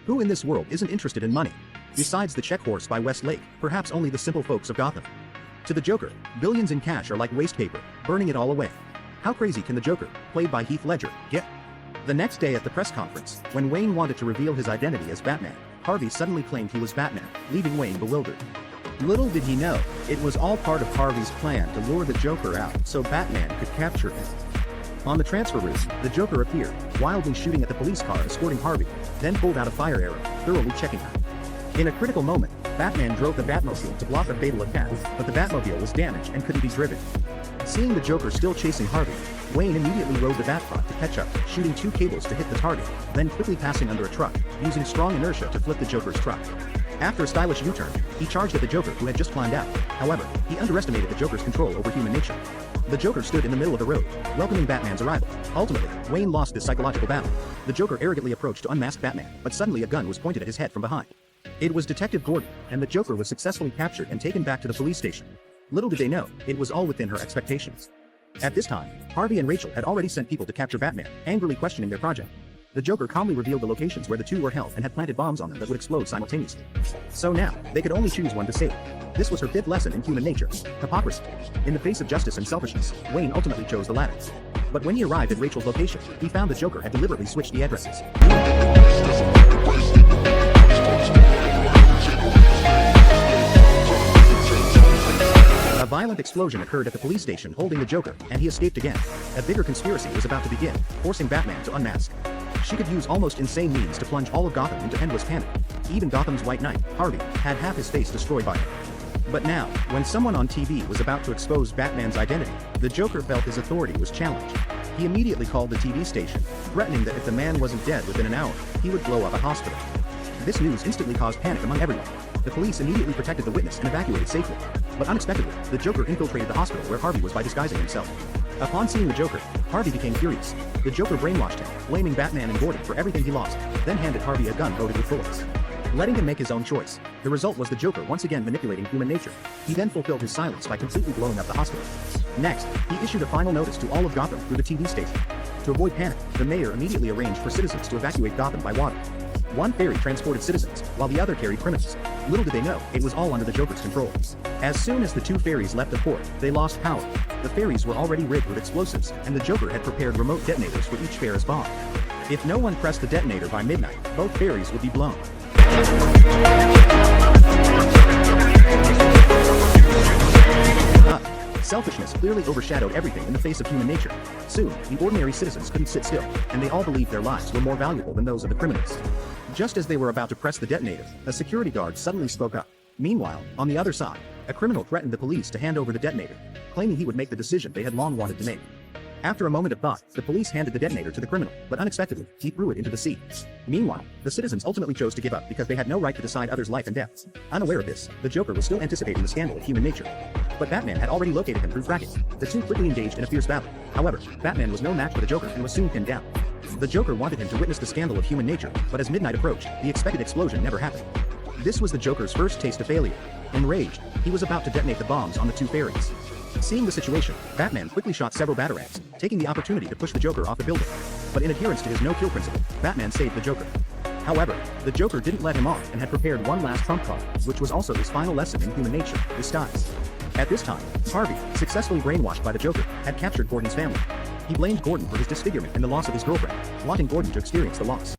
Who in this world isn't interested in money? Besides the check horse by Westlake, perhaps only the simple folks of Gotham. To the Joker, billions in cash are like waste paper, burning it all away. How crazy can the Joker, played by Heath Ledger, get? The next day at the press conference, when Wayne wanted to reveal his identity as Batman, Harvey suddenly claimed he was Batman, leaving Wayne bewildered. Little did he know, it was all part of Harvey's plan to lure the Joker out so Batman could capture him. On the transfer route, the Joker appeared, wildly shooting at the police car escorting Harvey, then pulled out a fire arrow, thoroughly checking her. In a critical moment, Batman drove the Batmobile to block a fatal attack, but the Batmobile was damaged and couldn't be driven. Seeing the Joker still chasing Harvey, Wayne immediately rode the Batprop to catch up, shooting 2 cables to hit the target, then quickly passing under a truck, using strong inertia to flip the Joker's truck. After a stylish U-turn, he charged at the Joker who had just climbed out. However, he underestimated the Joker's control over human nature. The Joker stood in the middle of the road, welcoming Batman's arrival. Ultimately, Wayne lost this psychological battle. The Joker arrogantly approached to unmask Batman, but suddenly a gun was pointed at his head from behind. It was Detective Gordon, and the Joker was successfully captured and taken back to the police station. Little did they know, it was all within her expectations. At this time, Harvey and Rachel had already sent people to capture Batman, angrily questioning their project. The Joker calmly revealed the locations where the two were held and had planted bombs on them that would explode simultaneously. So now, they could only choose one to save. This was her 5th lesson in human nature: hypocrisy. In the face of justice and selfishness, Wayne ultimately chose the latter. But when he arrived at Rachel's location, he found the Joker had deliberately switched the addresses. A violent explosion occurred at the police station holding the Joker, and he escaped again. A bigger conspiracy was about to begin, forcing Batman to unmask. She could use almost insane means to plunge all of Gotham into endless panic. Even Gotham's White Knight, Harvey, had half his face destroyed by her. But now, when someone on TV was about to expose Batman's identity, the Joker felt his authority was challenged. He immediately called the TV station, threatening that if the man wasn't dead within an hour, he would blow up a hospital. This news instantly caused panic among everyone. The police immediately protected the witness and evacuated safely. But unexpectedly, the Joker infiltrated the hospital where Harvey was by disguising himself. Upon seeing the Joker, Harvey became furious. The Joker brainwashed him, blaming Batman and Gordon for everything he lost, then handed Harvey a gun loaded with bullets, letting him make his own choice. The result was the Joker once again manipulating human nature. He then fulfilled his silence by completely blowing up the hospital. Next, he issued a final notice to all of Gotham through the TV station. To avoid panic, the mayor immediately arranged for citizens to evacuate Gotham by water. One ferry transported citizens, while the other carried criminals. Little did they know, it was all under the Joker's control. As soon as the 2 ferries left the port, they lost power. The ferries were already rigged with explosives, and the Joker had prepared remote detonators for each ferry's bomb. If no one pressed the detonator by midnight, both ferries would be blown. Selfishness clearly overshadowed everything in the face of human nature. Soon, the ordinary citizens couldn't sit still, and they all believed their lives were more valuable than those of the criminals. Just as they were about to press the detonator, a security guard suddenly spoke up. Meanwhile, on the other side, a criminal threatened the police to hand over the detonator, claiming he would make the decision they had long wanted to make. After a moment of thought, the police handed the detonator to the criminal, but unexpectedly, he threw it into the sea. Meanwhile, the citizens ultimately chose to give up because they had no right to decide others' life and death. Unaware of this, the Joker was still anticipating the scandal of human nature. But Batman had already located him through tracking. The two quickly engaged in a fierce battle. However, Batman was no match for the Joker and was soon pinned down. The Joker wanted him to witness the scandal of human nature, but as midnight approached, the expected explosion never happened. This was the Joker's first taste of failure. Enraged, he was about to detonate the bombs on the 2 ferries. Seeing the situation, Batman quickly shot several batarangs, taking the opportunity to push the Joker off the building. But in adherence to his no-kill principle, Batman saved the Joker. However, the Joker didn't let him off and had prepared one last trump card, which was also his final lesson in human nature: disguise. At this time, Harvey, successfully brainwashed by the Joker, had captured Gordon's family. He blamed Gordon for his disfigurement and the loss of his girlfriend, wanting Gordon to experience the loss.